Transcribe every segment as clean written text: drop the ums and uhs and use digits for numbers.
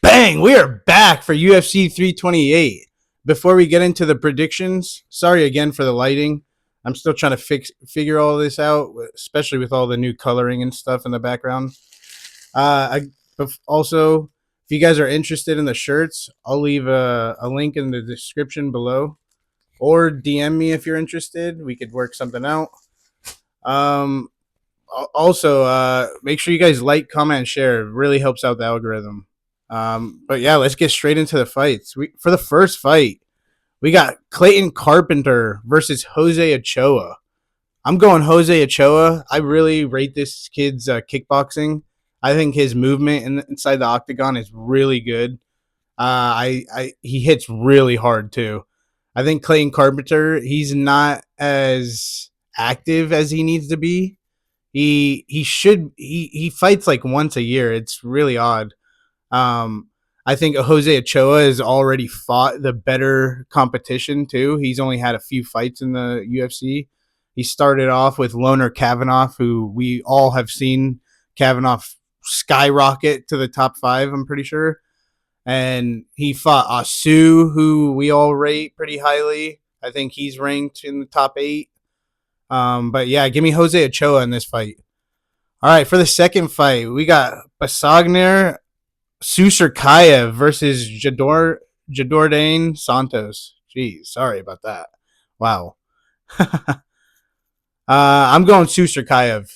Bang! We are back for UFC 328. Before we get into the predictions, sorry again for the lighting. I'm still trying to figure all this out, especially with all the new coloring and stuff in the background. Also, if you guys are interested in the shirts, I'll leave a link in the description below, or DM me if you're interested. We could work something out. Um, Also, make sure you guys like, comment, and share. It really helps out the algorithm. But yeah, let's get straight into the fights. For the first fight, we got Clayton Carpenter versus Jose Ochoa. I'm going Jose Ochoa. I really rate this kid's kickboxing. I think his movement inside the octagon is really good. He hits really hard too. I think Clayton Carpenter, he's not as active as he needs to be. He fights like once a year. It's really odd. Um, I think Jose Ochoa has already fought the better competition too. He's only had a few fights in the UFC. He started off with Loner Kavanaugh, who we all have seen Kavanaugh skyrocket to the top 5. I'm pretty sure, and he fought Asu, who we all rate pretty highly. I think he's ranked in the top 8. But yeah, give me Jose Ochoa in this fight. All right, for the second fight, we got Basagner Susurkayev versus Jadordane Santos. Jeez, sorry about that. Wow. I'm going Susurkayev.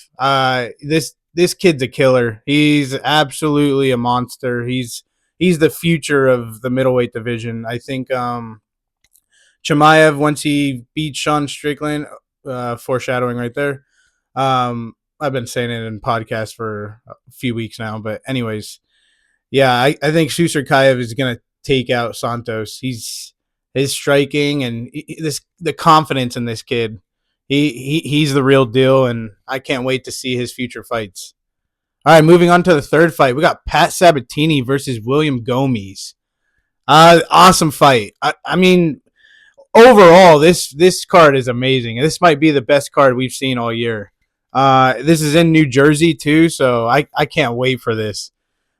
This kid's a killer. He's absolutely a monster. He's the future of the middleweight division. I think Chimaev, once he beat Sean Strickland, foreshadowing right there. I've been saying it in podcasts for a few weeks now, but anyways, yeah, I think Susurkayev is going to take out Santos. His striking and the confidence in this kid. He's the real deal, and I can't wait to see his future fights. All right, moving on to the third fight, we got Pat Sabatini versus William Gomes. Awesome fight. I mean, overall, this card is amazing. This might be the best card we've seen all year. This is in New Jersey too, so I can't wait for this.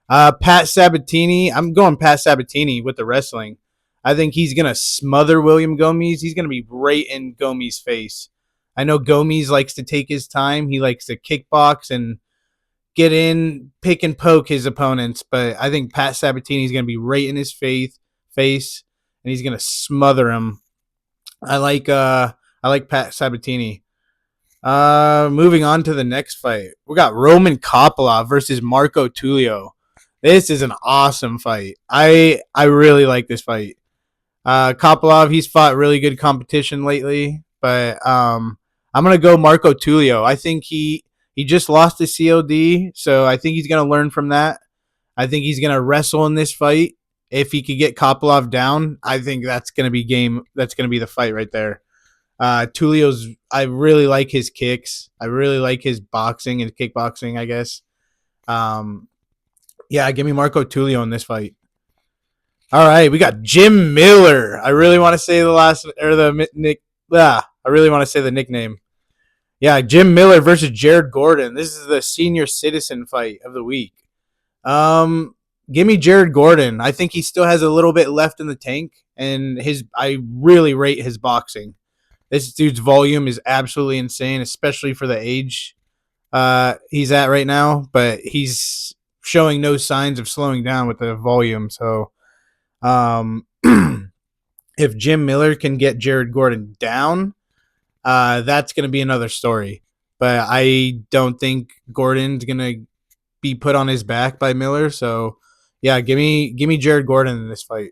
Pat Sabatini, I'm going Pat Sabatini with the wrestling. I think he's gonna smother William Gomes. He's gonna be right in Gomes' face. I know Gomes likes to take his time. He likes to kickbox and get in, pick and poke his opponents, but I think Pat Sabatini is gonna be right in his face, and he's gonna smother him. I like Pat Sabatini. Moving on to the next fight, we got Roman Kopylov versus Marco Tulio. This is an awesome fight. I really like this fight. Kopylov, he's fought really good competition lately, but I'm gonna go Marco Tulio. I think he just lost to COD, so I think he's gonna learn from that. I think he's gonna wrestle in this fight. If he could get Kopylov down, I think that's gonna be game. That's gonna be the fight right there. Tulio's, I really like his kicks. I really like his boxing and kickboxing, I guess. Yeah, give me Marco Tulio in this fight. All right, we got Jim Miller. I really want to say I really want to say the nickname. Yeah, Jim Miller versus Jared Gordon. This is the senior citizen fight of the week. Give me Jared Gordon. I think he still has a little bit left in the tank, and I really rate his boxing. This dude's volume is absolutely insane, especially for the age he's at right now. But he's showing no signs of slowing down with the volume. So, if Jim Miller can get Jared Gordon down, that's going to be another story. But I don't think Gordon's going to be put on his back by Miller. So, yeah, give me Jared Gordon in this fight.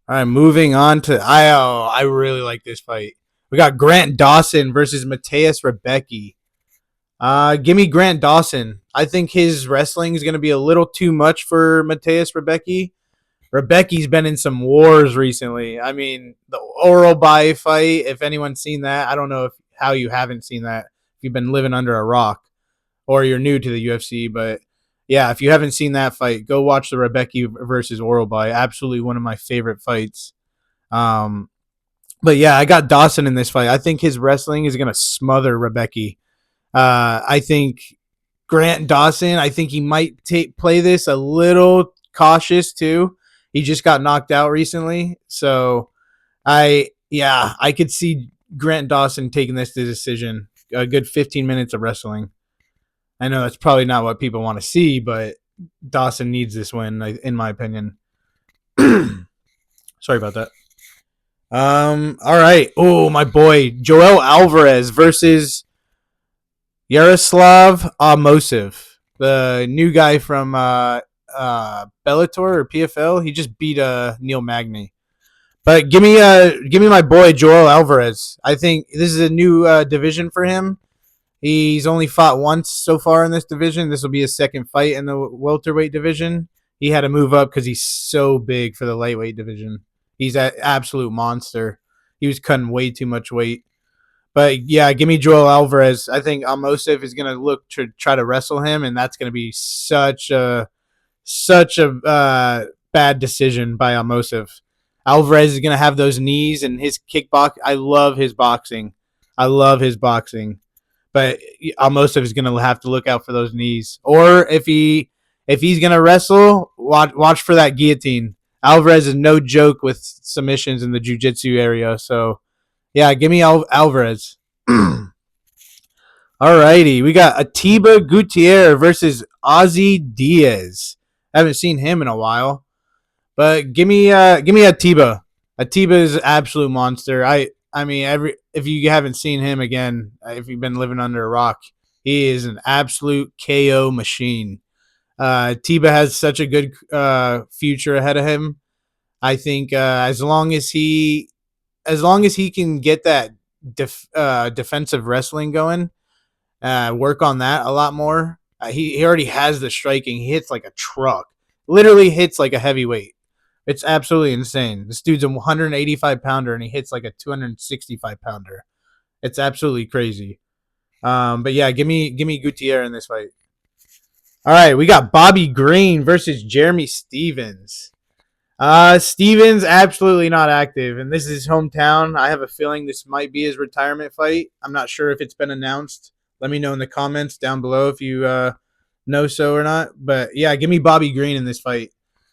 All right, moving on to I really like this fight. We got Grant Dawson versus Mateus Rebecki. Give me Grant Dawson. I think his wrestling is going to be a little too much for Mateus Rebecki. Rebecki's been in some wars recently. I mean, the Oral Bay fight, if anyone's seen that, I don't know how you haven't seen that. If you've been living under a rock or you're new to the UFC, but yeah, if you haven't seen that fight, go watch the Rebecki versus Oral Bay. Absolutely one of my favorite fights. But yeah, I got Dawson in this fight. I think his wrestling is going to smother Rebecki. I think Grant Dawson, I think he might play this a little cautious too. He just got knocked out recently, so I could see Grant Dawson taking this decision. A good 15 minutes of wrestling. I know that's probably not what people want to see, but Dawson needs this win, in my opinion. Sorry about that. All right. Oh, my boy, Joel Alvarez versus Yaroslav Amosov, the new guy from Bellator or PFL. He just beat Neil Magny. But give me my boy Joel Alvarez. I think this is a new division for him. He's only fought once so far in this division. This will be his second fight in the welterweight division. He had to move up because he's so big for the lightweight division. He's an absolute monster. He was cutting way too much weight. But yeah, give me Joel Alvarez. I think Amosov is going to look to try to wrestle him, and that's going to be such a bad decision by Amosov. Alvarez is going to have those knees and his kickbox. I love his boxing. But Almosov is going to have to look out for those knees. Or if he's going to wrestle, watch for that guillotine. Alvarez is no joke with submissions in the jiu-jitsu area. So, yeah, give me Alvarez. Alrighty, we got Atiba Gutierrez versus Ozzy Diaz. I haven't seen him in a while. But give me Atiba. Atiba is an absolute monster. I mean, if you haven't seen him again, if you've been living under a rock, he is an absolute KO machine. Atiba has such a good future ahead of him. I think as long as he can get that defensive wrestling going, work on that a lot more. He already has the striking. He hits like a truck. Literally hits like a heavyweight. It's absolutely insane. This dude's a 185 pounder and he hits like a 265 pounder. It's absolutely crazy. But yeah, give me Gutierrez in this fight. All right, we got Bobby Green versus Jeremy Stevens. Stevens absolutely not active, and this is his hometown. I have a feeling this might be his retirement fight. I'm not sure if it's been announced. Let me know in the comments down below if you know so or not. But yeah, give me Bobby Green in this fight.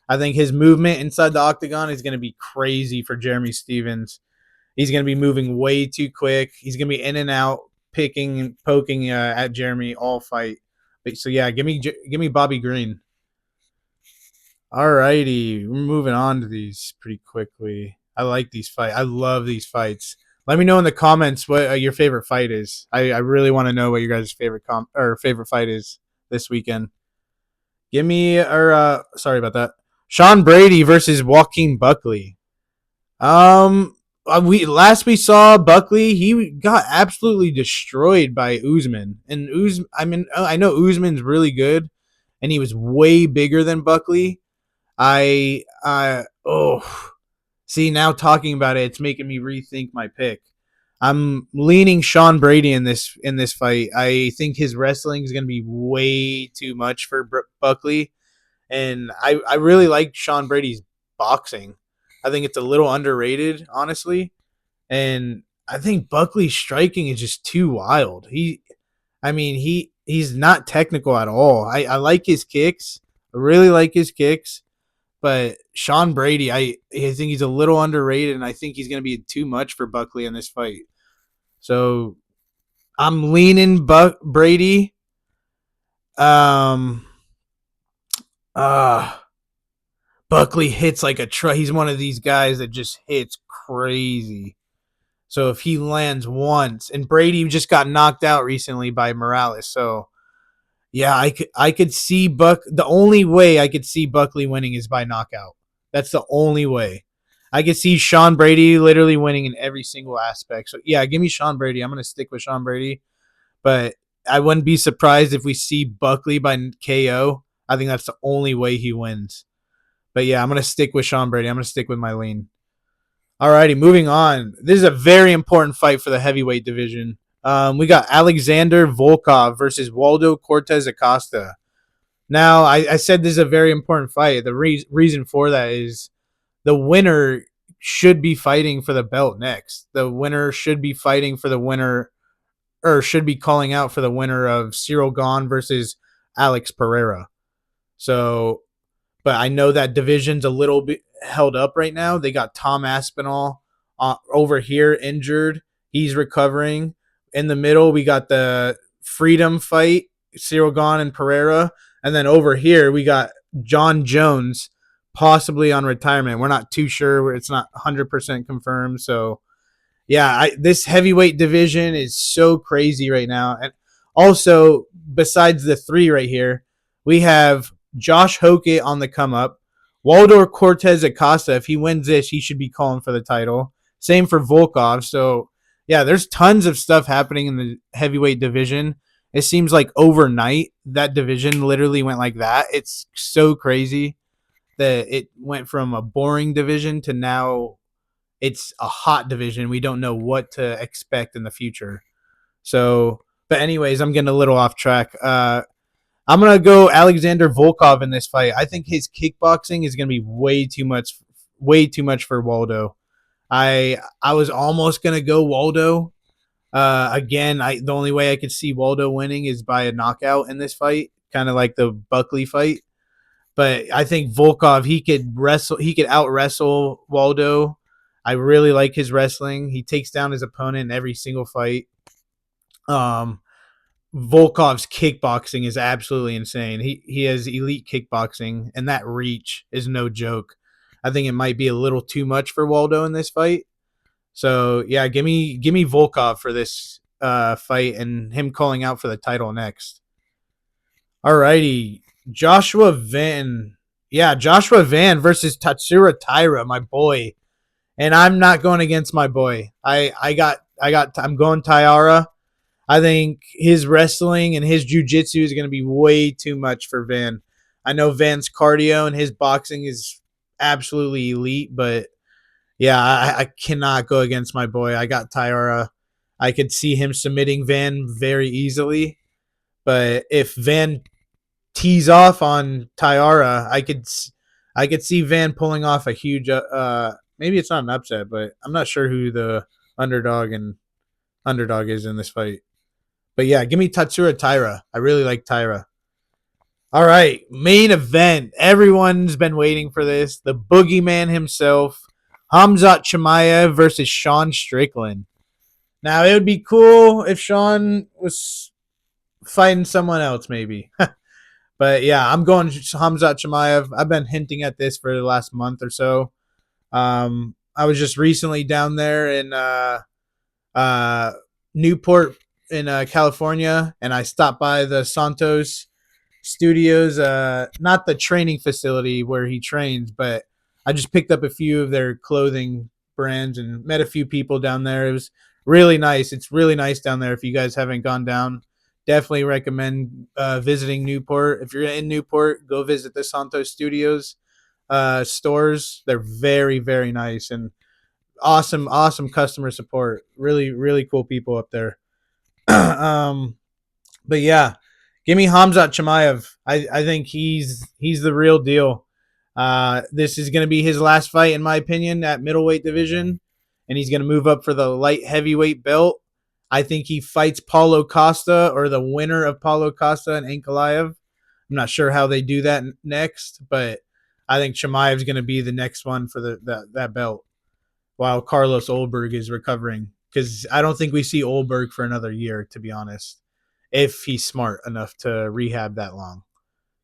I think his movement inside the octagon is going to be crazy for Jeremy Stevens. He's going to be moving way too quick. He's going to be in and out, picking and poking at Jeremy all fight. So yeah, give me Bobby Green. Alrighty, we're moving on to these pretty quickly. I like these fights. I love these fights. Let me know in the comments what your favorite fight is. I really want to know what your guys' favorite favorite fight is this weekend. Give me sorry about that. Sean Brady versus Joaquin Buckley. We saw Buckley, he got absolutely destroyed by Usman. And I know Usman's really good, and he was way bigger than Buckley. See, now talking about it, it's making me rethink my pick. I'm leaning Sean Brady in this fight. I think his wrestling is going to be way too much for Buckley. And I really like Sean Brady's boxing. I think it's a little underrated, honestly. And I think Buckley's striking is just too wild. He's not technical at all. I like his kicks. I really like his kicks. But Sean Brady, I think he's a little underrated, and I think he's going to be too much for Buckley in this fight. So I'm leaning Brady. Buckley hits like a truck. He's one of these guys that just hits crazy. So if he lands once, and Brady just got knocked out recently by Morales, so yeah, I could see the only way I could see Buckley winning is by knockout. That's the only way. I could see Sean Brady literally winning in every single aspect. So yeah, give me Sean Brady. I'm gonna stick with Sean Brady, but I wouldn't be surprised if we see Buckley by KO. I think that's the only way he wins. But yeah, I'm gonna stick with Sean Brady. I'm gonna stick with my lean. Alrighty, moving on. This is a very important fight for the heavyweight division. We got Alexander Volkov versus Waldo Cortez Acosta. Now, I said this is a very important fight. The reason for that is the winner should be fighting for the belt next. The winner should be fighting for the winner, or should be calling out for the winner of Cyril Gane versus Alex Pereira. So, but I know that division's a little bit held up right now. They got Tom Aspinall over here injured. He's recovering. In the middle, we got the Freedom fight, Cyril Gahn and Pereira. And then over here, we got John Jones possibly on retirement. We're not too sure. It's not 100% confirmed. So, yeah, this heavyweight division is so crazy right now. And also, besides the three right here, we have Josh Hoke on the come up. Waldor Cortez Acosta, if he wins this, he should be calling for the title. Same for Volkov. So, yeah, there's tons of stuff happening in the heavyweight division. It seems like overnight that division literally went like that. It's so crazy that it went from a boring division to now it's a hot division. We don't know what to expect in the future. So, but anyways, I'm getting a little off track. I'm gonna go Alexander Volkov in this fight. I think his kickboxing is gonna be way too much for Waldo. I was almost gonna go Waldo. Again, the only way I could see Waldo winning is by a knockout in this fight, kind of like the Buckley fight. But I think Volkov, he could out wrestle Waldo. I really like his wrestling. He takes down his opponent in every single fight. Volkov's kickboxing is absolutely insane. He has elite kickboxing, and that reach is no joke. I think it might be a little too much for Waldo in this fight. So yeah, give me Volkov for this fight and him calling out for the title next. Alrighty, Joshua Van. Yeah, Joshua Van versus Tatsuro Taira, my boy. And I'm not going against my boy. I'm going Taira. I think his wrestling and his jiu-jitsu is going to be way too much for Van. I know Van's cardio and his boxing is absolutely elite, but yeah, I cannot go against my boy. I got Taira. I could see him submitting Van very easily, but if Van tees off on Taira, I could see Van pulling off a huge maybe it's not an upset, but I'm not sure who the underdog is in this fight. But yeah, give me Tatsuro Taira. I really like Taira. All right, main event. Everyone's been waiting for this. The boogeyman himself, Khamzat Chimaev versus Sean Strickland. Now, it would be cool if Sean was fighting someone else, maybe. But yeah, I'm going Khamzat Chimaev. I've been hinting at this for the last month or so. I was just recently down there in Newport in California, and I stopped by the Santos Studios, not the training facility where he trains, but I just picked up a few of their clothing brands and met a few people down there. It was really nice. It's really nice down there. If you guys haven't gone down, definitely recommend visiting Newport. If you're in Newport, go visit the Santos Studios stores. They're very, very nice and awesome customer support. Really, really cool people up there. But yeah, give me Khamzat Chimaev. I think he's the real deal. This is going to be his last fight, in my opinion, at middleweight division, and he's going to move up for the light heavyweight belt. I think he fights Paulo Costa or the winner of Paulo Costa and Ankalaev. I'm not sure how they do that next, but I think Chimaev's going to be the next one for that belt while Carlos Olberg is recovering. Because I don't think we see Olberg for another year, to be honest, if he's smart enough to rehab that long.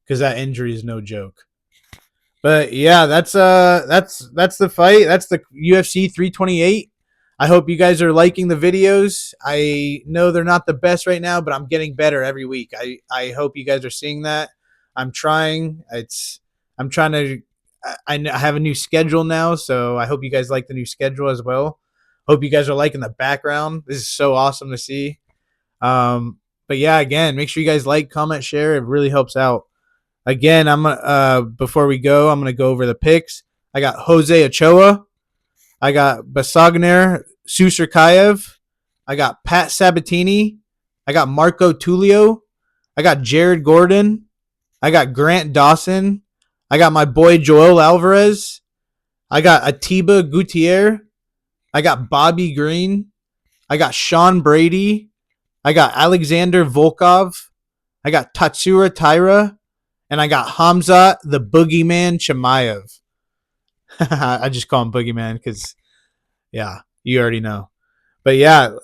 Because that injury is no joke. But yeah, that's the fight. That's the UFC 328. I hope you guys are liking the videos. I know they're not the best right now, but I'm getting better every week. I hope you guys are seeing that. I'm trying. I'm trying to. I have a new schedule now, so I hope you guys like the new schedule as well. Hope you guys are liking the background. This is so awesome to see. But yeah, again, make sure you guys like, comment, share. It really helps out. Again, before we go, I'm gonna go over the picks. I got Jose Ochoa. I got Basagner Susarkayev. I got Pat Sabatini. I got Marco Tulio. I got Jared Gordon. I got Grant Dawson. I got my boy Joel Alvarez. I got Atiba Gutierrez. I got Bobby Green. I got Sean Brady. I got Alexander Volkov. I got Tatsuro Taira. and I got Hamza the Boogeyman Chimaev. I just call him Boogeyman because, yeah, you already know. But yeah,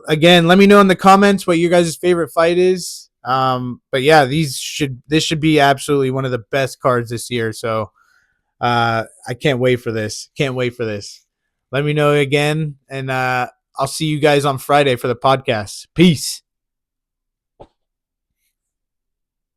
again, let me know in the comments what your guys' favorite fight is. But yeah, this should be absolutely one of the best cards this year. So I can't wait for this. Can't wait for this. Let me know again, and I'll see you guys on Friday for the podcast. Peace.